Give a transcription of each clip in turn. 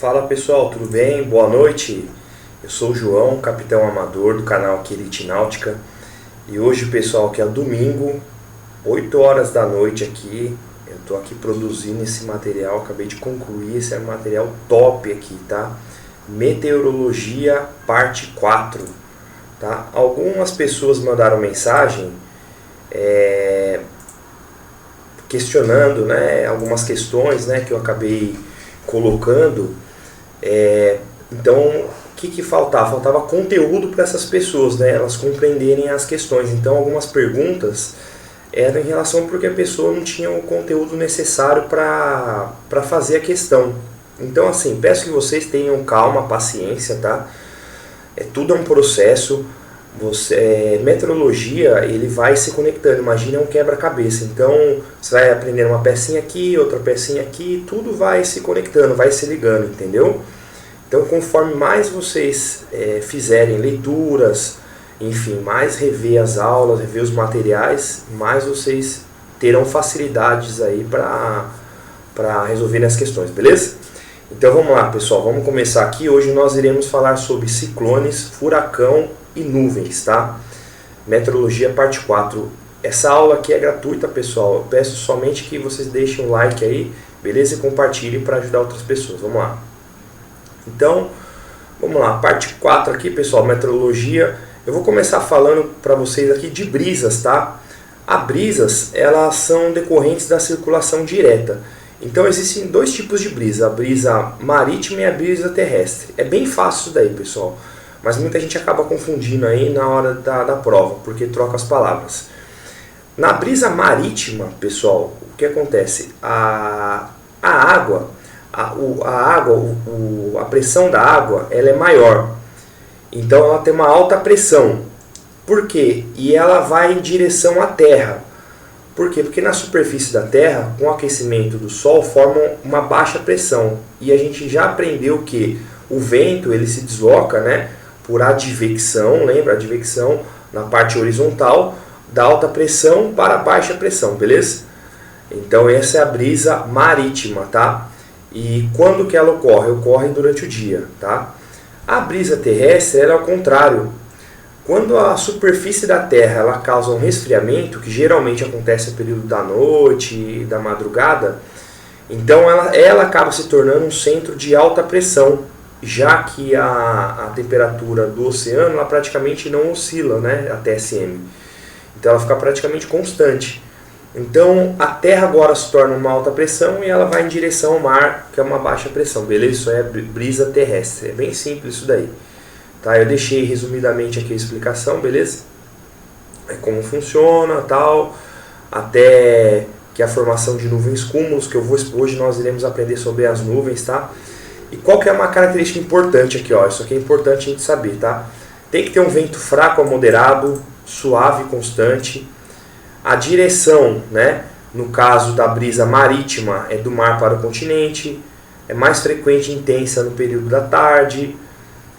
Fala pessoal, tudo bem? Boa noite. Eu sou o João, capitão amador do canal aqui Elite Náutica. E hoje, pessoal, que é domingo, 8 horas da noite aqui. Eu tô aqui produzindo esse material, acabei de concluir esse material top aqui, tá? Meteorologia parte 4, tá? Algumas pessoas mandaram mensagem questionando, né, algumas questões, né, que eu acabei colocando. Então, o que faltava? Faltava conteúdo para essas pessoas, né, elas compreenderem as questões. Então, algumas perguntas eram em relação porque a pessoa não tinha o conteúdo necessário para fazer a questão. Então, assim, peço que vocês tenham calma, paciência, tá? Tudo é um processo. Meteorologia, ele vai se conectando. Imagina um quebra-cabeça. Então, você vai aprender uma pecinha aqui, outra pecinha aqui, tudo vai se conectando, vai se ligando, entendeu? Então, conforme mais vocês fizerem leituras, enfim, mais rever as aulas, rever os materiais, mais vocês terão facilidades aí para resolverem as questões, beleza? Então vamos lá, pessoal, vamos começar aqui. Hoje nós iremos falar sobre ciclones, furacão e nuvens, tá? Meteorologia parte 4. Essa aula aqui é gratuita, pessoal. Eu peço somente que vocês deixem um like aí, beleza? E compartilhem para ajudar outras pessoas. Vamos lá. Então, vamos lá. Parte 4 aqui, pessoal, meteorologia. Eu vou começar falando para vocês aqui de brisas, tá? As brisas, elas são decorrentes da circulação direta. Então existem dois tipos de brisa, a brisa marítima e a brisa terrestre. É bem fácil isso daí, pessoal, mas muita gente acaba confundindo aí na hora da prova, porque troca as palavras. Na brisa marítima, pessoal, o que acontece? A pressão da água, ela é maior, então ela tem uma alta pressão. Por quê? E ela vai em direção à terra. Por quê? Porque na superfície da Terra, com o aquecimento do Sol, formam uma baixa pressão. E a gente já aprendeu que o vento ele se desloca, né, por advecção, lembra? Advecção na parte horizontal, da alta pressão para a baixa pressão, beleza? Então essa é a brisa marítima, tá? E quando que ela ocorre? Ocorre durante o dia, tá? A brisa terrestre ela é ao contrário. Quando a superfície da Terra ela causa um resfriamento, que geralmente acontece no período da noite e da madrugada, então ela acaba se tornando um centro de alta pressão, já que a temperatura do oceano ela praticamente não oscila, né, a TSM. Então ela fica praticamente constante. Então a Terra agora se torna uma alta pressão e ela vai em direção ao mar, que é uma baixa pressão, beleza? Isso é brisa terrestre, é bem simples isso daí. Tá, eu deixei resumidamente aqui a explicação, beleza? Como funciona, tal, até que a formação de nuvens cúmulos, que hoje nós iremos aprender sobre as nuvens, tá? E qual que é uma característica importante aqui, ó? Isso aqui é importante a gente saber, tá? Tem que ter um vento fraco a moderado, suave e constante. A direção, né, no caso da brisa marítima, é do mar para o continente, é mais frequente e intensa no período da tarde,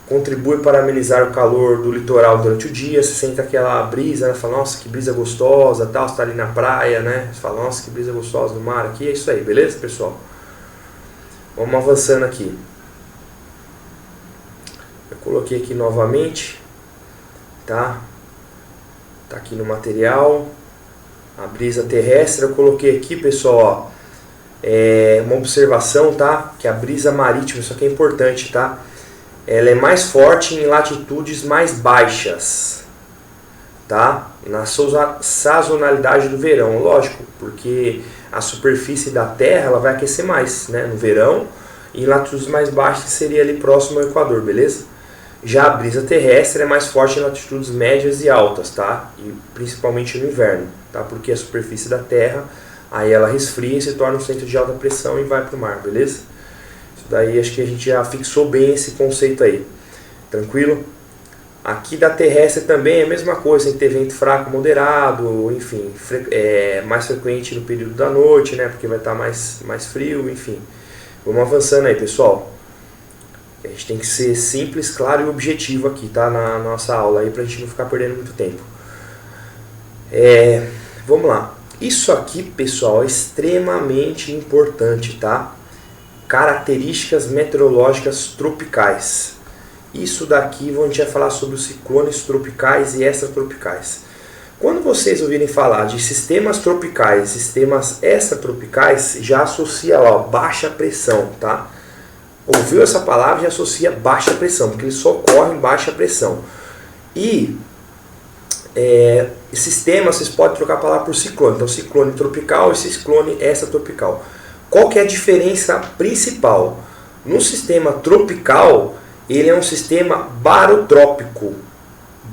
contribui para amenizar o calor do litoral durante o dia. Você sente aquela brisa, né? Fala, nossa, que brisa gostosa, tal, você está ali na praia, né? Você fala, nossa, que brisa gostosa no mar aqui. É isso aí, beleza, pessoal? Vamos avançando aqui. Eu coloquei aqui novamente, tá? Tá aqui no material. A brisa terrestre, eu coloquei aqui, pessoal, ó, uma observação, tá? Que a brisa marítima, isso aqui é importante, tá? Ela é mais forte em latitudes mais baixas, tá? Na sazonalidade do verão, lógico, porque a superfície da Terra ela vai aquecer mais, né, no verão, e em latitudes mais baixas seria ali próximo ao Equador, beleza? Já a brisa terrestre é mais forte em latitudes médias e altas, tá? E principalmente no inverno, tá? Porque a superfície da Terra aí ela resfria e se torna um centro de alta pressão e vai para o mar, beleza? Daí acho que a gente já fixou bem esse conceito aí. Tranquilo? Aqui da terrestre também é a mesma coisa, tem que ter vento fraco moderado, enfim, mais frequente no período da noite, né? Porque vai estar mais frio, enfim. Vamos avançando aí, pessoal. A gente tem que ser simples, claro e objetivo aqui, tá? Na nossa aula aí, pra gente não ficar perdendo muito tempo. Vamos lá. Isso aqui, pessoal, é extremamente importante, tá? características meteorológicas tropicais. Isso daqui a gente vai falar sobre os ciclones tropicais e extratropicais. Quando vocês ouvirem falar de sistemas tropicais, sistemas extratropicais, já associa lá, ó, baixa pressão, tá? Ouviu essa palavra, já associa baixa pressão, porque eles só ocorrem em baixa pressão. E sistema, vocês podem trocar a palavra por ciclone. Então, ciclone tropical e ciclone extratropical. Qual que é a diferença principal? No sistema tropical, ele é um sistema barotrópico.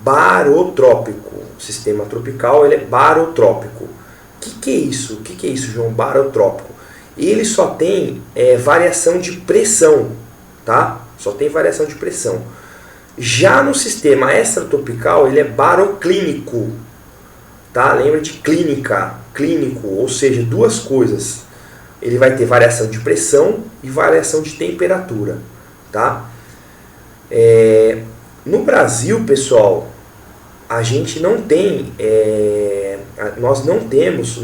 Barotrópico. O sistema tropical, ele é barotrópico. O que é isso? O que é isso, João? Barotrópico. Ele só tem variação de pressão, tá? Só tem variação de pressão. Já no sistema extratropical, ele é baroclínico, tá? Lembra de clínica, clínico, ou seja, duas coisas. Ele vai ter variação de pressão e variação de temperatura, tá? No Brasil, pessoal, a gente não tem, nós não temos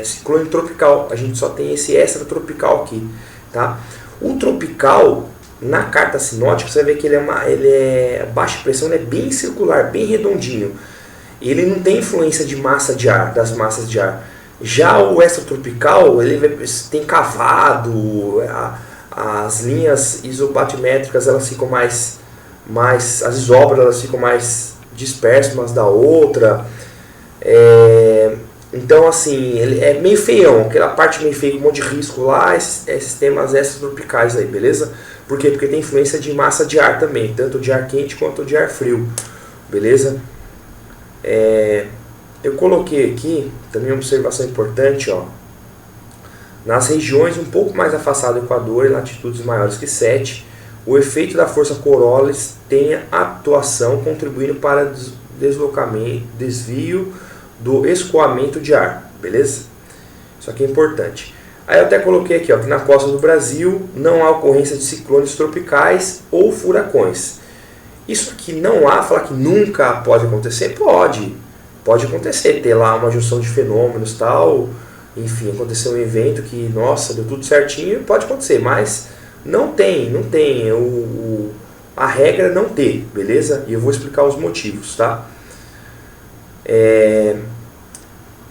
ciclone tropical, a gente só tem esse extratropical aqui, tá? O tropical, na carta sinótica, você vai ver que ele é baixa pressão, ele é bem circular, bem redondinho. Ele não tem influência de massa de ar, das massas de ar. Já o extratropical, ele tem cavado, as linhas isobatimétricas elas ficam mais as isóbaras elas ficam mais dispersas umas da outra. Então assim, ele é meio feião, aquela parte meio feia com um monte de risco lá, esses sistemas extratropicais aí, beleza? Por quê? Porque tem influência de massa de ar também, tanto de ar quente quanto de ar frio, beleza? Eu coloquei aqui também uma observação importante, ó. Nas regiões um pouco mais afastadas do Equador, em latitudes maiores que 7, o efeito da força Coriolis tem atuação contribuindo para desvio do escoamento de ar, beleza? Isso aqui é importante. Aí eu até coloquei aqui, ó, que na costa do Brasil não há ocorrência de ciclones tropicais ou furacões. Isso aqui não há, falar que nunca pode acontecer? Pode acontecer, ter lá uma junção de fenômenos tal, enfim, acontecer um evento que, nossa, deu tudo certinho, pode acontecer, mas não tem, a regra é não ter, beleza? E eu vou explicar os motivos, tá?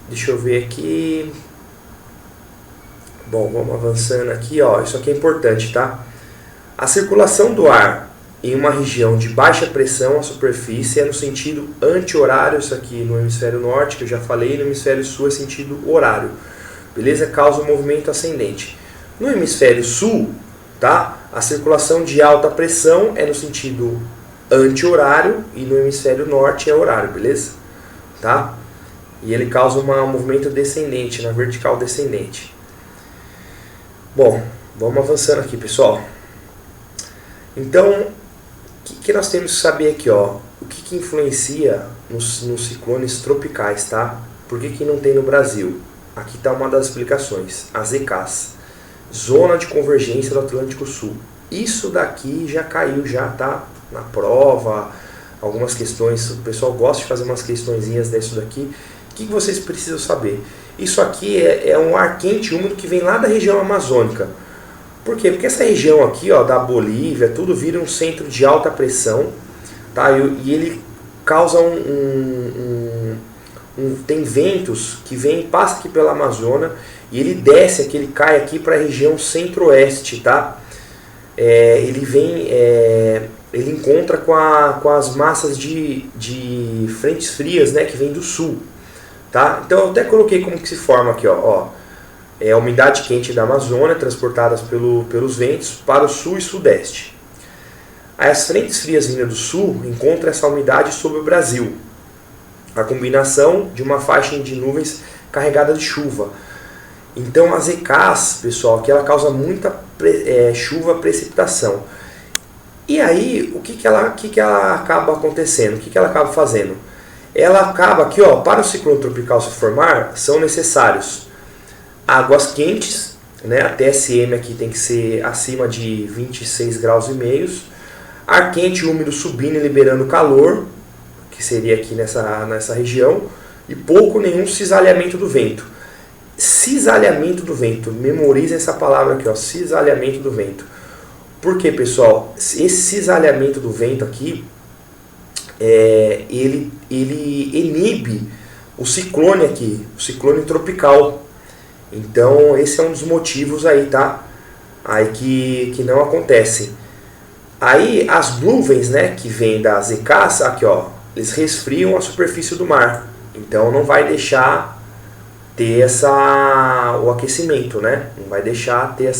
Deixa eu ver aqui. Bom, vamos avançando aqui, ó. Isso aqui é importante, tá? A circulação do ar em uma região de baixa pressão à superfície é no sentido anti-horário, isso aqui no hemisfério norte, que eu já falei, no hemisfério sul é sentido horário, beleza? Causa um movimento ascendente. No hemisfério sul, tá? A circulação de alta pressão é no sentido anti-horário e no hemisfério norte é horário, beleza? Tá? E ele causa um movimento descendente, na vertical descendente. Bom, vamos avançando aqui, pessoal. Então, o que nós temos que saber aqui, ó? O que influencia nos ciclones tropicais, tá? Por que não tem no Brasil? Aqui está uma das explicações, as ECAs, Zona de Convergência do Atlântico Sul. Isso daqui já caiu, já tá na prova, algumas questões, o pessoal gosta de fazer umas questõezinhas disso daqui. O que vocês precisam saber? Isso aqui é um ar quente úmido que vem lá da região amazônica. Por quê? Porque essa região aqui, ó, da Bolívia, tudo vira um centro de alta pressão, tá? E ele causa tem ventos que passa aqui pela Amazônia e ele desce aqui, ele cai aqui para a região centro-oeste, tá? Ele encontra com as massas de frentes frias, né, que vem do sul, tá? Então eu até coloquei como que se forma aqui, ó. A umidade quente da Amazônia transportadas pelos ventos para o sul e sudeste. Aí as frentes frias vindas do sul encontram essa umidade sobre o Brasil. A combinação de uma faixa de nuvens carregada de chuva. Então as ECAs, pessoal, que ela causa muita chuva, precipitação. E aí, o que ela acaba acontecendo? O que ela acaba fazendo? Ela acaba aqui, ó, para o ciclone tropical se formar, são necessários águas quentes, né? A TSM aqui tem que ser acima de 26 graus e meio. Ar quente e úmido subindo e liberando calor, que seria aqui nessa região, e pouco nenhum cisalhamento do vento. cisalhamento do vento. Memorizem essa palavra aqui, ó, cisalhamento do vento. Por quê, pessoal? Esse cisalhamento do vento aqui, ele inibe o ciclone aqui, o ciclone tropical. Então esse é um dos motivos aí, tá? Aí que não acontecem. Aí as nuvens, né, que vêm das ECAs, aqui ó, eles resfriam a superfície do mar. Então não vai deixar ter o aquecimento, né? Não vai deixar ter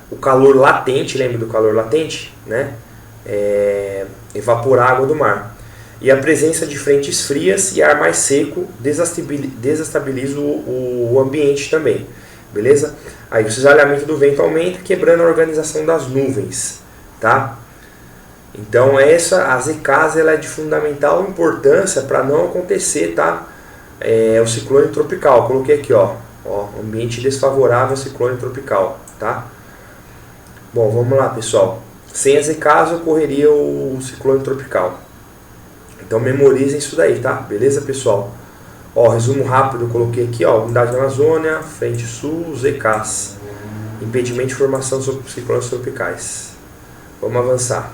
o calor latente, lembra do calor latente, né? Evaporar a água do mar. E a presença de frentes frias e ar mais seco desestabiliza o ambiente também, beleza? Aí o cisalhamento do vento aumenta, quebrando a organização das nuvens, tá? Então as ECAs, ela é de fundamental importância para não acontecer, tá? O ciclone tropical. Coloquei aqui, ó, ambiente desfavorável ao ciclone tropical, tá? Bom, vamos lá, pessoal. Sem as ECAs ocorreria o ciclone tropical. Então memorizem isso daí, tá? Beleza, pessoal? Ó, resumo rápido, eu coloquei aqui, ó, umidade da Amazônia, frente sul, os ECAs. Impedimento de formação de ciclones tropicais. Vamos avançar.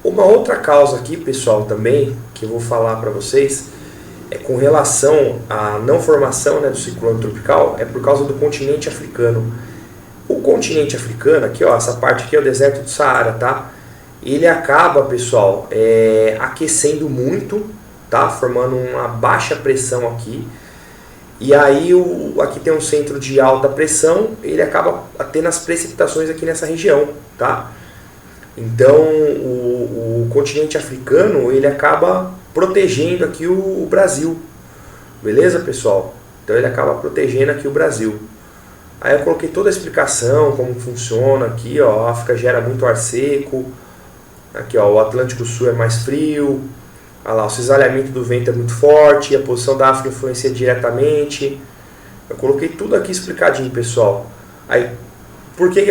Uma outra causa aqui, pessoal, também, que eu vou falar para vocês, é com relação à não formação, né, do ciclone tropical, é por causa do continente africano. O continente africano, aqui, ó, essa parte aqui é o deserto do Saara, tá? Ele acaba, pessoal, aquecendo muito, tá? Formando uma baixa pressão aqui. E aí aqui tem um centro de alta pressão, ele acaba tendo as precipitações aqui nessa região, tá? Então o continente africano, ele acaba protegendo aqui o Brasil, beleza, pessoal? Então ele acaba protegendo aqui o Brasil. Aí eu coloquei toda a explicação, como funciona aqui, ó, a África gera muito ar seco, aqui ó, o Atlântico Sul é mais frio, olha lá, o cisalhamento do vento é muito forte, a posição da África influencia diretamente. Eu coloquei tudo aqui explicadinho, pessoal. Aí, por que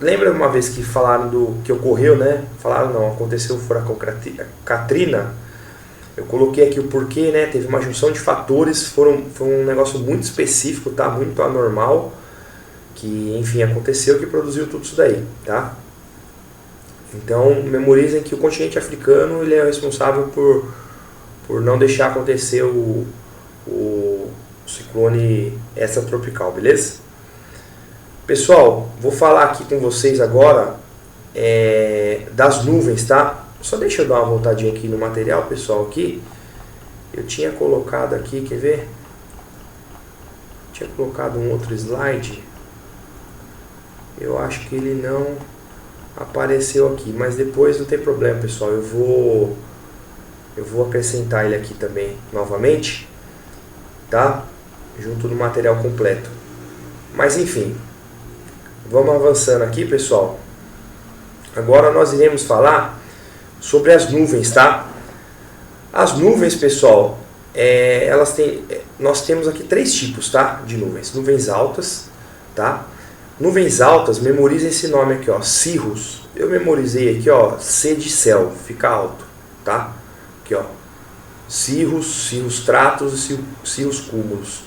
lembra uma vez que falaram que ocorreu, né? Falaram não, aconteceu o furacão Katrina. Eu coloquei aqui o porquê, né? Teve uma junção de fatores, foi um negócio muito específico, tá? Muito anormal, que enfim aconteceu, que produziu tudo isso daí, tá? Então memorizem que o continente africano, ele é responsável por não deixar acontecer o ciclone extratropical, beleza? Pessoal, vou falar aqui com vocês agora das nuvens, tá? Só deixa eu dar uma voltadinha aqui no material, pessoal, aqui. Eu tinha colocado aqui, quer ver? Tinha colocado um outro slide. Eu acho que ele não apareceu aqui, mas depois não tem problema, pessoal. Eu vou acrescentar ele aqui também, novamente, tá? Junto no material completo. Mas enfim, vamos avançando aqui, pessoal. Agora nós iremos falar sobre as nuvens, tá? As nuvens, pessoal, nós temos aqui 3 tipos, tá? De nuvens. Nuvens altas, tá? Nuvens altas, memorizem esse nome aqui, ó, cirrus. Eu memorizei aqui, ó, C de céu, fica alto, tá? Aqui, ó, cirrus, cirrus stratus e cirrus cúmulos.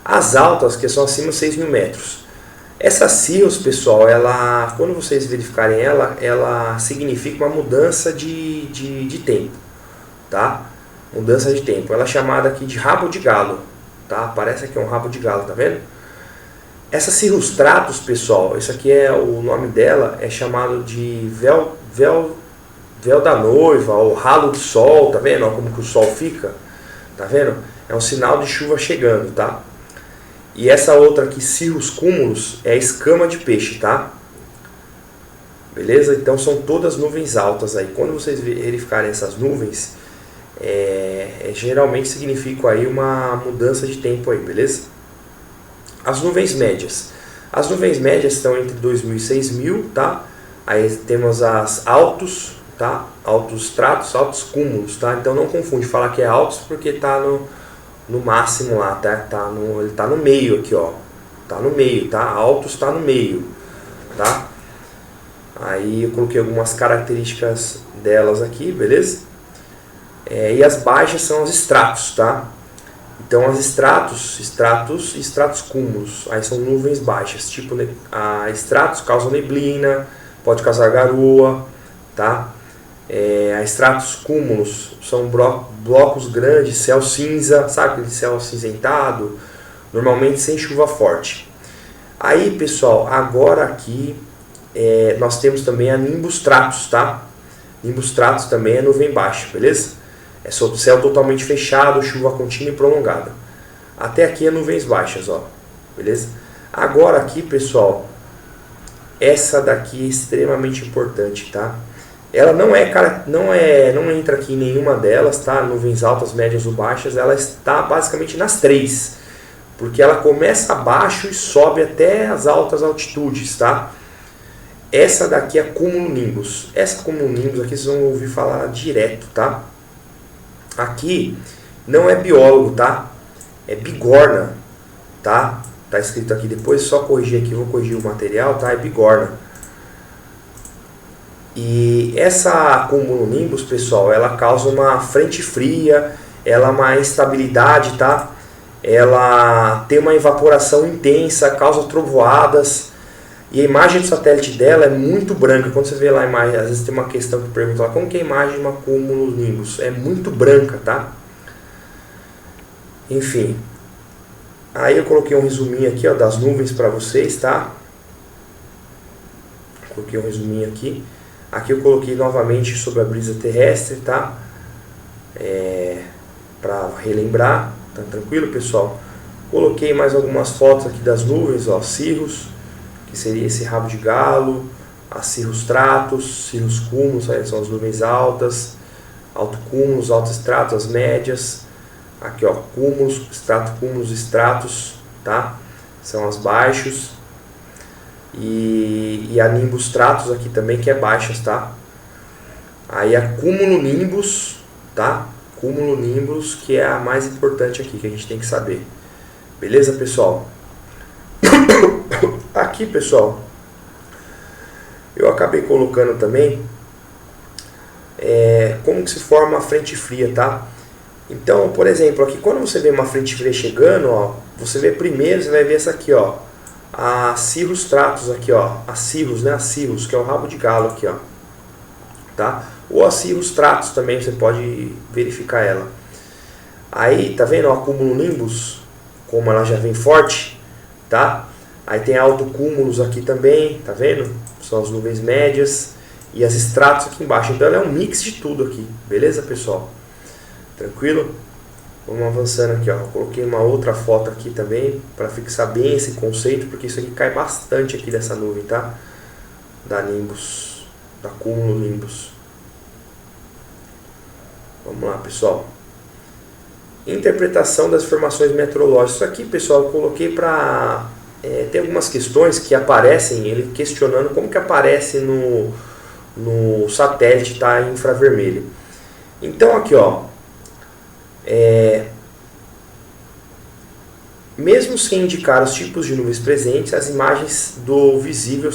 As altas, que são acima de 6.000 metros. Essa cirrus, pessoal, quando vocês verificarem ela significa uma mudança de tempo, tá? Mudança de tempo. Ela é chamada aqui de rabo de galo, tá? Parece aqui um rabo de galo, tá vendo? Essa cirrus stratus, pessoal, isso aqui o nome dela é chamado de véu da noiva, ou ralo de sol, tá vendo? Olha como que o sol fica, tá vendo? É um sinal de chuva chegando, tá? E essa outra aqui, cirrus cúmulos, é escama de peixe, tá? Beleza? Então são todas nuvens altas aí. Quando vocês verificarem essas nuvens, geralmente significa aí uma mudança de tempo aí, beleza? As nuvens médias. As nuvens médias estão entre 2.000 e 6.000, tá? Aí temos as altos, tá? Altos stratos, altos cúmulos, tá? Então não confunde falar que é altos porque tá no máximo lá, tá? Ele tá no meio aqui, ó. Tá no meio, tá? Altos tá no meio, tá? Aí eu coloquei algumas características delas aqui, beleza? E as baixas são os estratos, tá? Então as estratos e estratos cúmulos, aí são nuvens baixas, tipo estratos causam neblina, pode causar garoa, tá? Estratos cúmulos são blocos grandes, céu cinza, sabe aquele céu acinzentado, normalmente sem chuva forte. Aí pessoal, agora aqui nós temos também a nimbus stratus, tá? Nimbus stratus também é nuvem baixa, beleza? É céu totalmente fechado, chuva contínua e prolongada. Até aqui é nuvens baixas, ó. Beleza? Agora aqui, pessoal, essa daqui é extremamente importante, tá? Ela não entra aqui em nenhuma delas, tá? Nuvens altas, médias ou baixas, ela está basicamente nas três. Porque ela começa abaixo e sobe até as altas altitudes, tá? Essa daqui é cumulonimbus. Essa cumulonimbus aqui vocês vão ouvir falar direto, tá? Aqui não é biólogo, tá? É bigorna, tá? Tá escrito aqui depois, só corrigir aqui, vou corrigir o material, tá? É bigorna. E essa cumulonimbus, pessoal, ela causa uma frente fria, ela uma instabilidade, tá? Ela tem uma evaporação intensa, causa trovoadas. E a imagem do satélite dela é muito branca. Quando você vê lá a imagem, às vezes tem uma questão que pergunta lá, como que é a imagem de uma cumulonimbus? É muito branca, tá? Enfim. Aí eu coloquei um resuminho aqui, ó, das nuvens para vocês, tá? Coloquei um resuminho aqui. Aqui eu coloquei novamente sobre a brisa terrestre, tá? Para relembrar. Tá tranquilo, pessoal? Coloquei mais algumas fotos aqui das nuvens, ó, cirrus, que seria esse rabo de galo, as cirrus stratus, cirrus cúmulos, aí são as nuvens altas, alto cúmulos, alto stratus, as médias, aqui ó, cúmulos, stratus, tá? São as baixos, e a nimbus stratus aqui também, que é baixas, tá? Aí a cumulonimbus, tá? Cumulonimbus, que é a mais importante aqui, que a gente tem que saber. Beleza, pessoal? Aqui, pessoal, eu acabei colocando também como que se forma a frente fria, tá? Então, por exemplo, aqui quando você vê uma frente fria chegando, ó, você vê primeiro, você vai ver essa aqui, ó, a cirrus stratus aqui, ó, a cirrus, né, a cirrus, que é o rabo de galo aqui, ó, tá? Ou a cirrus stratus também, você pode verificar ela. Aí, tá vendo, ó, a cumulonimbus, como ela já vem forte, tá? Aí tem alto cúmulos aqui também, tá vendo? São as nuvens médias e as estratos aqui embaixo. Então ela é um mix de tudo aqui, beleza, pessoal? Tranquilo? Vamos avançando aqui, ó. Eu coloquei uma outra foto aqui também para fixar bem esse conceito, porque isso aqui cai bastante aqui dessa nuvem, tá? Da nimbus, da cumulonimbus. Vamos lá, pessoal. Interpretação das informações meteorológicas. Isso aqui, pessoal, eu coloquei para... tem algumas questões que aparecem, ele questionando como que aparece no satélite, tá, em infravermelho. Então aqui, ó, mesmo sem indicar os tipos de nuvens presentes, as imagens do visível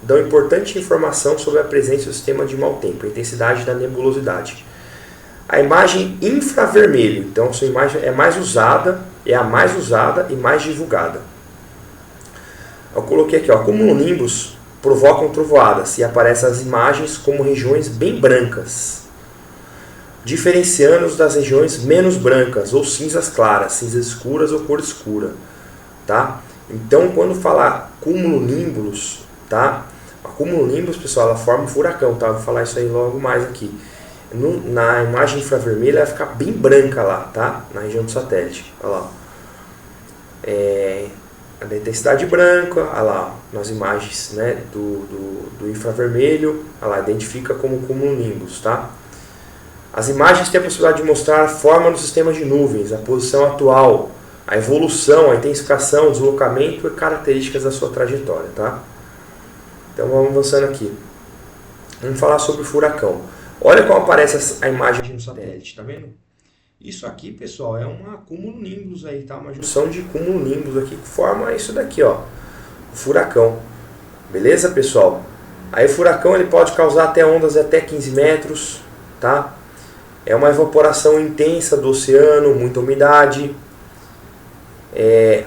dão importante informação sobre a presença do sistema de mau tempo, a intensidade da nebulosidade. A imagem infravermelho, então essa imagem é mais usada, é a mais usada e mais divulgada. Eu coloquei aqui, ó, cumulonimbus provocam trovoadas e aparecem as imagens como regiões bem brancas, diferenciando-os das regiões menos brancas ou cinzas claras, cinzas escuras ou cor escura, tá? Então, quando falar cumulonimbus, tá? A cumulonimbus, pessoal, ela forma um furacão, tá? Vou falar isso aí logo mais aqui. Na imagem infravermelha ela fica bem branca lá, tá? Na região do satélite, olha lá. A intensidade branca, olha lá, nas imagens, né, do infravermelho, olha lá, identifica como cumulonimbus, tá? As imagens têm a possibilidade de mostrar a forma do sistema de nuvens, a posição atual, a evolução, a intensificação, o deslocamento e características da sua trajetória, tá? Então vamos avançando aqui. Vamos falar sobre o furacão. Olha como aparece a imagem no satélite, tá vendo? Isso aqui, pessoal, é uma cumulonimbus aí, tá? Uma junção de cumulonimbus aqui que forma isso daqui, ó, o furacão. Beleza, pessoal? Aí o furacão ele pode causar até ondas de até 15 metros, tá? É uma evaporação intensa do oceano, muita umidade.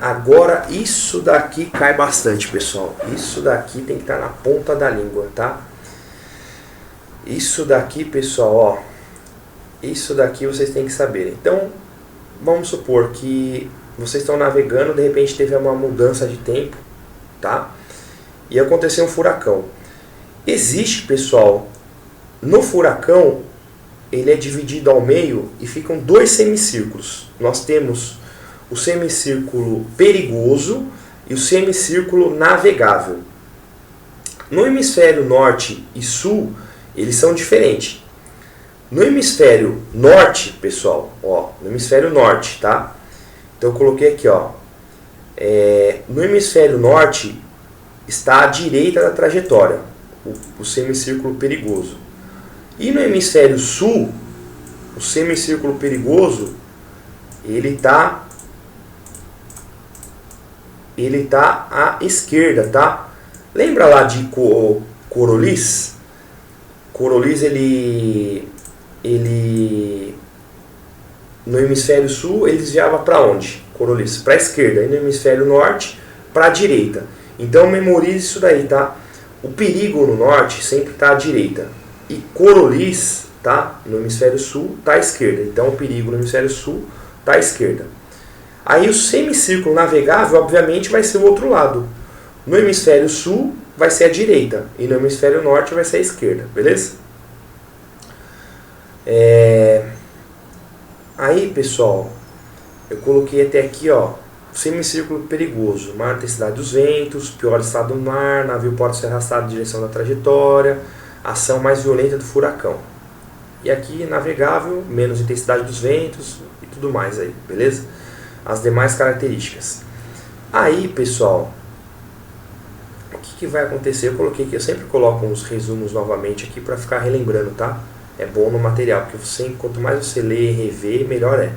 Agora isso daqui cai bastante, pessoal. Isso daqui tem que estar na ponta da língua, tá? Isso daqui, pessoal, ó. Isso daqui vocês têm que saber. Então, vamos supor que vocês estão navegando, de repente teve uma mudança de tempo, tá? E aconteceu um furacão. Existe, pessoal, no furacão, ele é dividido ao meio e ficam dois semicírculos. Nós temos o semicírculo perigoso e o semicírculo navegável. No hemisfério norte e sul, eles são diferentes. No hemisfério norte, pessoal, ó, no hemisfério norte, tá? Então eu coloquei aqui, ó. No hemisfério norte está à direita da trajetória, o semicírculo perigoso. E no hemisfério sul, o semicírculo perigoso, ele tá à esquerda, tá? Lembra lá de Coriolis? Coriolis, ele no hemisfério sul, ele desviava para onde? Coriolis, para a esquerda. E no hemisfério norte, para a direita. Então memorize isso daí, tá? O perigo no norte sempre está à direita. E Coriolis, tá? No hemisfério sul, está à esquerda. Então o perigo no hemisfério sul está à esquerda. Aí o semicírculo navegável, obviamente, vai ser o outro lado. No hemisfério sul vai ser a direita. E no hemisfério norte vai ser a esquerda. Beleza? Aí, pessoal, eu coloquei até aqui, ó, semicírculo perigoso, maior intensidade dos ventos, pior estado do mar, navio pode ser arrastado em direção da trajetória, ação mais violenta do furacão. E aqui, navegável, menos intensidade dos ventos e tudo mais aí, beleza? As demais características. Aí, pessoal, o que vai acontecer? Eu coloquei aqui, eu sempre coloco uns resumos novamente aqui para ficar relembrando, tá? É bom no material, porque quanto mais você lê e rever, melhor é.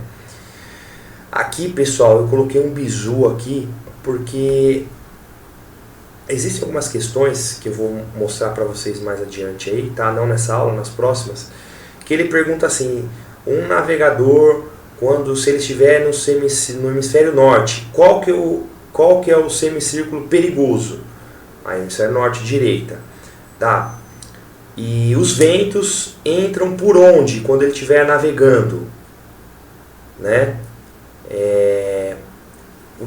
Aqui, pessoal, eu coloquei um bizu aqui, porque existem algumas questões que eu vou mostrar para vocês mais adiante aí, tá? Não nessa aula, nas próximas, que ele pergunta assim, um navegador, se ele estiver no hemisfério norte, qual que é o semicírculo perigoso? Aí, hemisfério norte, direita, tá? E os ventos entram por onde quando ele estiver navegando, né?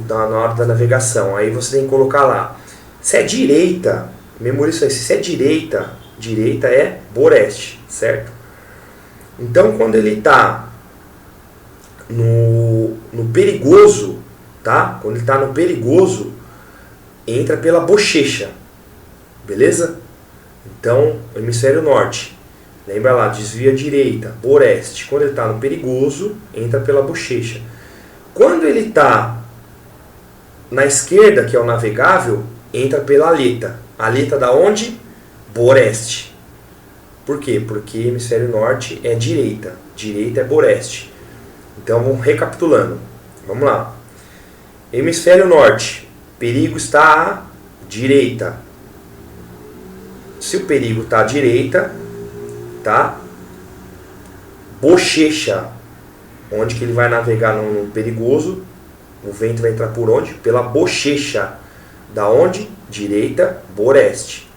Na hora da navegação. Aí você tem que colocar lá. Se é direita, memoriza isso aí. Se é direita, direita é boreste, certo? Então quando ele está no perigoso, tá? Quando ele está no perigoso, entra pela bochecha, beleza? Então, hemisfério norte, lembra lá, desvia direita, boreste. Quando ele está no perigoso, entra pela bochecha. Quando ele está na esquerda, que é o navegável, entra pela aleta. Aleta da onde? Boreste. Por quê? Porque hemisfério norte é direita, direita é boreste. Então, vamos recapitulando. Vamos lá. Hemisfério norte, perigo está à direita. Se o perigo está à direita, tá? Bochecha, onde que ele vai navegar no perigoso, o vento vai entrar por onde? Pela bochecha. Da onde? Direita, boreste.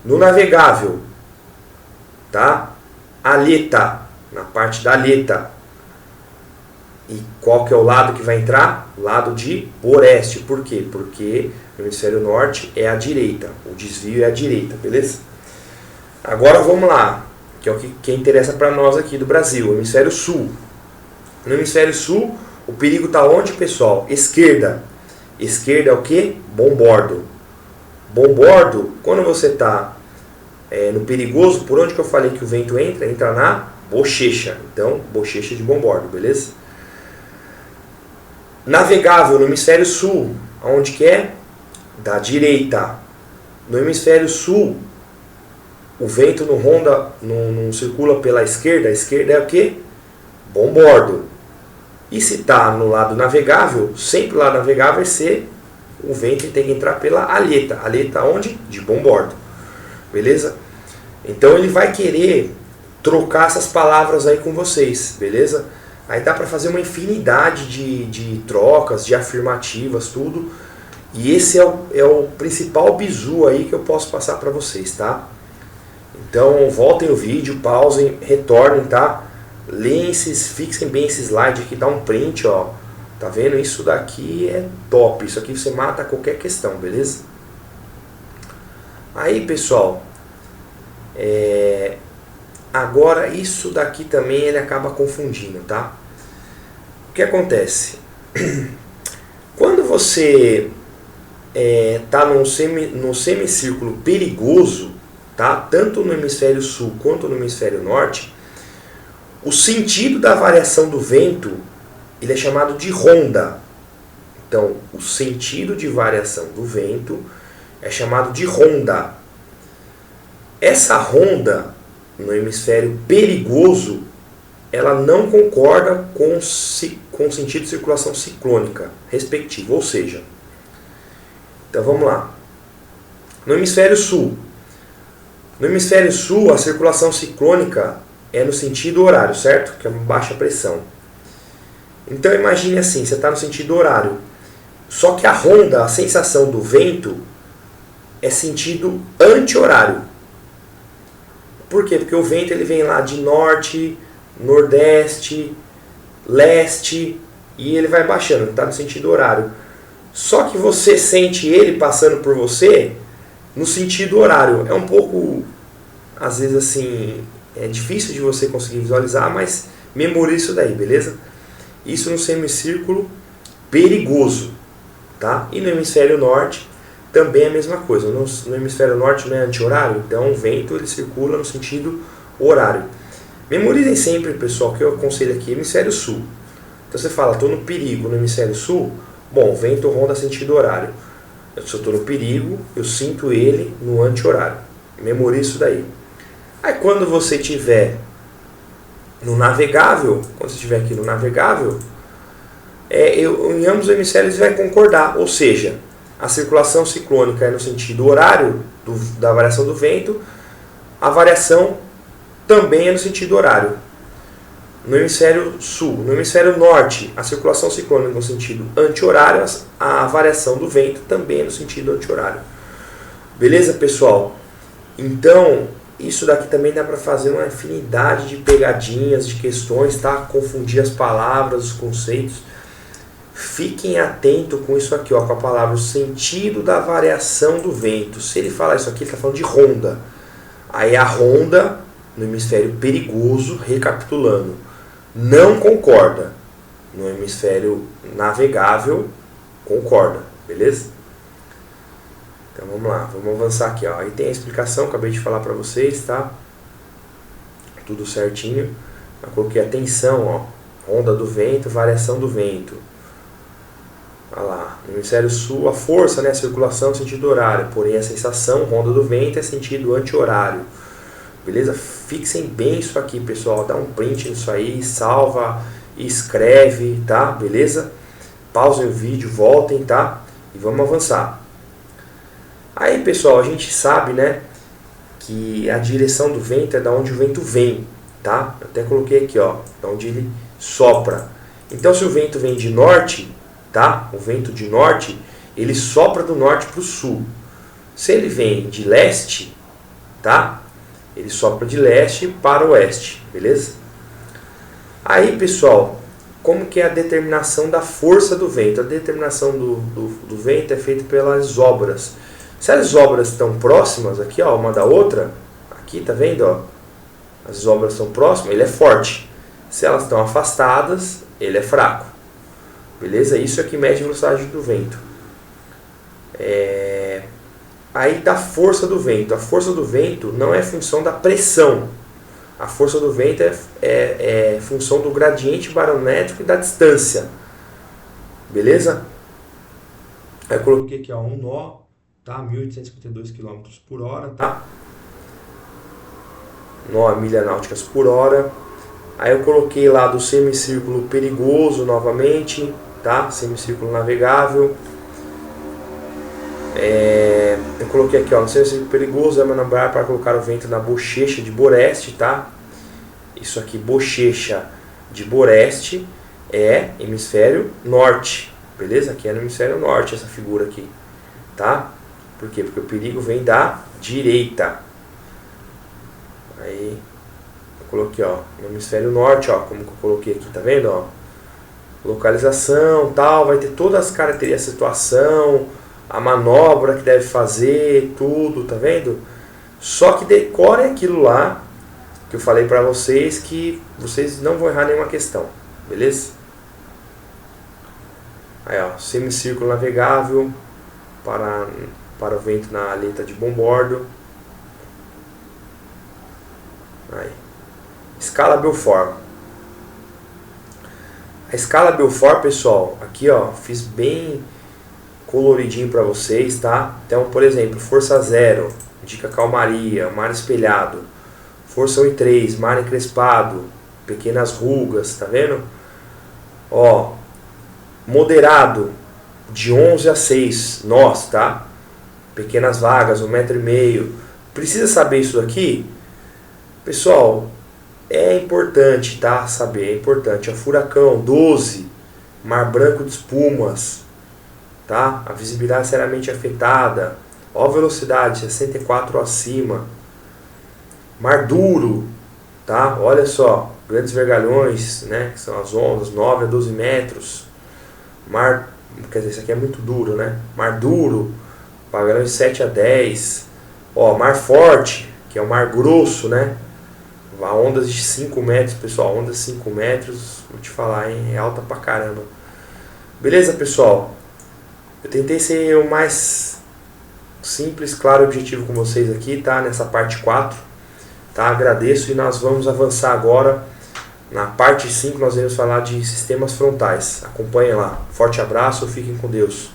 No navegável, tá? Aleta, na parte da aleta. E qual que é o lado que vai entrar? Lado de boreste. Por quê? Porque o hemisfério norte é à direita. O desvio é à direita, beleza? Agora vamos lá, que é o que interessa para nós aqui do Brasil, o hemisfério sul. No hemisfério sul, o perigo está onde, pessoal? Esquerda. Esquerda é o que? Bombordo. Bombordo, quando você está no perigoso, por onde que eu falei que o vento entra? Entra na bochecha. Então, bochecha de bombordo, beleza? Navegável no hemisfério sul, aonde que é? Da direita. No hemisfério sul, o vento não circula pela esquerda. A esquerda é o que? Bombordo. E se está no lado navegável, sempre o lado navegável vai ser o vento tem que entrar pela aleta. Aleta onde? De bombordo. Beleza? Então ele vai querer trocar essas palavras aí com vocês, beleza? Aí dá para fazer uma infinidade de trocas, de afirmativas, tudo. E esse é o principal bizu aí que eu posso passar para vocês, tá? Então voltem o vídeo, pausem, retornem, tá? Leem fixem bem esse slide aqui, dá um print, ó. Tá vendo? Isso daqui é top. Isso aqui você mata qualquer questão, beleza? Aí, pessoal, agora isso daqui também ele acaba confundindo, tá? O que acontece? Quando você tá num semicírculo perigoso, tá? Tanto no hemisfério sul quanto no hemisfério norte, o sentido da variação do vento ele é chamado de ronda. Então, o sentido de variação do vento é chamado de ronda. Essa ronda no hemisfério perigoso, ela não concorda com o sentido de circulação ciclônica respectivo, ou seja, então vamos lá. No hemisfério sul, a circulação ciclônica é no sentido horário, certo? Que é uma baixa pressão. Então imagine assim, você está no sentido horário, só que a ronda, a sensação do vento, é sentido anti-horário. Por quê? Porque o vento ele vem lá de norte, nordeste, leste, e ele vai baixando, está no sentido horário. Só que você sente ele passando por você no sentido horário. É um pouco, às vezes assim, é difícil de você conseguir visualizar, mas memorize isso daí, beleza? Isso no semicírculo perigoso, tá? E no hemisfério norte também é a mesma coisa. No hemisfério norte não é anti-horário, então o vento ele circula no sentido horário. Memorizem sempre, pessoal, que eu aconselho aqui, hemisfério sul. Então você fala, estou no perigo no hemisfério sul, bom, o vento ronda sentido horário. Se eu estou no perigo, eu sinto ele no anti-horário. Memorize isso daí. Aí quando você estiver no navegável, quando você estiver aqui no navegável, em ambos os hemisférios vai concordar, ou seja, a circulação ciclônica é no sentido horário da variação do vento, a variação também é no sentido horário. No hemisfério sul, no hemisfério norte, a circulação ciclônica é no sentido anti-horário, a variação do vento também é no sentido anti-horário. Beleza, pessoal? Então, isso daqui também dá para fazer uma infinidade de pegadinhas, de questões, tá? Confundir as palavras, os conceitos. Fiquem atentos com isso aqui, ó, com a palavra, o sentido da variação do vento. Se ele falar isso aqui, ele está falando de ronda. Aí a ronda, no hemisfério perigoso, recapitulando, não concorda. No hemisfério navegável, concorda, beleza? Então vamos lá, vamos avançar aqui, ó. Aí tem a explicação, acabei de falar para vocês, tá? Tudo certinho. Eu coloquei a tensão, ó. Onda do vento, variação do vento. Olha lá, no hemisfério sul, a força, né, a circulação é sentido horário, porém a sensação, ronda do vento, é sentido anti-horário. Beleza? Fixem bem isso aqui, pessoal. Dá um print nisso aí, salva, escreve, tá? Beleza? Pausem o vídeo, voltem, tá? E vamos avançar. Aí, pessoal, a gente sabe, né, que a direção do vento é da onde o vento vem, tá? Eu até coloquei aqui, ó, da onde ele sopra. Então, se o vento vem de norte, tá? O vento de norte, ele sopra do norte para o sul. Se ele vem de leste, tá? Ele sopra de leste para o oeste, beleza? Aí, pessoal, como que é a determinação da força do vento? A determinação do vento é feita pelas isobras. Se as isobras estão próximas aqui, ó, uma da outra, aqui, tá vendo, ó? As isobras estão próximas, ele é forte. Se elas estão afastadas, ele é fraco. Beleza? Isso é que mede a velocidade do vento. Aí da força do vento. A força do vento não é função da pressão. A força do vento é função do gradiente barométrico e da distância. Beleza? Aí eu coloquei aqui, ó, um nó, tá? 1.852 km por hora, tá? Nó a milha náuticas por hora. Aí eu coloquei lá do semicírculo perigoso novamente, tá? Semicírculo navegável. Eu coloquei aqui, ó, no semicírculo perigoso é manobrar para colocar o vento na bochecha de Boreste, tá? Isso aqui, bochecha, de Boreste é hemisfério norte, beleza? Aqui é no hemisfério norte essa figura aqui, tá? Por quê? Porque o perigo vem da direita. Aí eu coloquei, ó, no hemisfério norte, ó, como que eu coloquei aqui, tá vendo, ó? Localização, tal, vai ter todas as características, a situação, a manobra que deve fazer, tudo, tá vendo? Só que decorem aquilo lá que eu falei pra vocês, que vocês não vão errar nenhuma questão, beleza? Aí, ó, semicírculo navegável para o vento na aleta de bombordo. Aí. Escala Belfort. A escala Belfort, pessoal, aqui, ó, fiz bem coloridinho para vocês, tá? Então, por exemplo, força 0, indica calmaria, mar espelhado. Força 1 e 3, mar encrespado, pequenas rugas, tá vendo? Ó, moderado, de 11 a 6 nós, tá? Pequenas vagas, 1,5 m. Precisa saber isso daqui? Pessoal, é importante, tá? Saber, é importante. Ó, furacão, 12, mar branco de espumas, tá? A visibilidade seriamente afetada. Ó, velocidade, 64 ou acima. Mar duro, tá? Olha só, grandes vergalhões, né? Que são as ondas, 9 a 12 metros. Mar, quer dizer, isso aqui é muito duro, né? Mar duro, vergalhões 7 a 10. Ó, mar forte, que é o mar grosso, né? Ondas de 5 metros, pessoal. Ondas de 5 metros, vou te falar, hein? É alta pra caramba. Beleza, pessoal? Eu tentei ser o mais simples, claro e objetivo com vocês aqui, tá? Nessa parte 4. Tá? Agradeço e nós vamos avançar agora. Na parte 5 nós vamos falar de sistemas frontais. Acompanhem lá. Forte abraço, fiquem com Deus.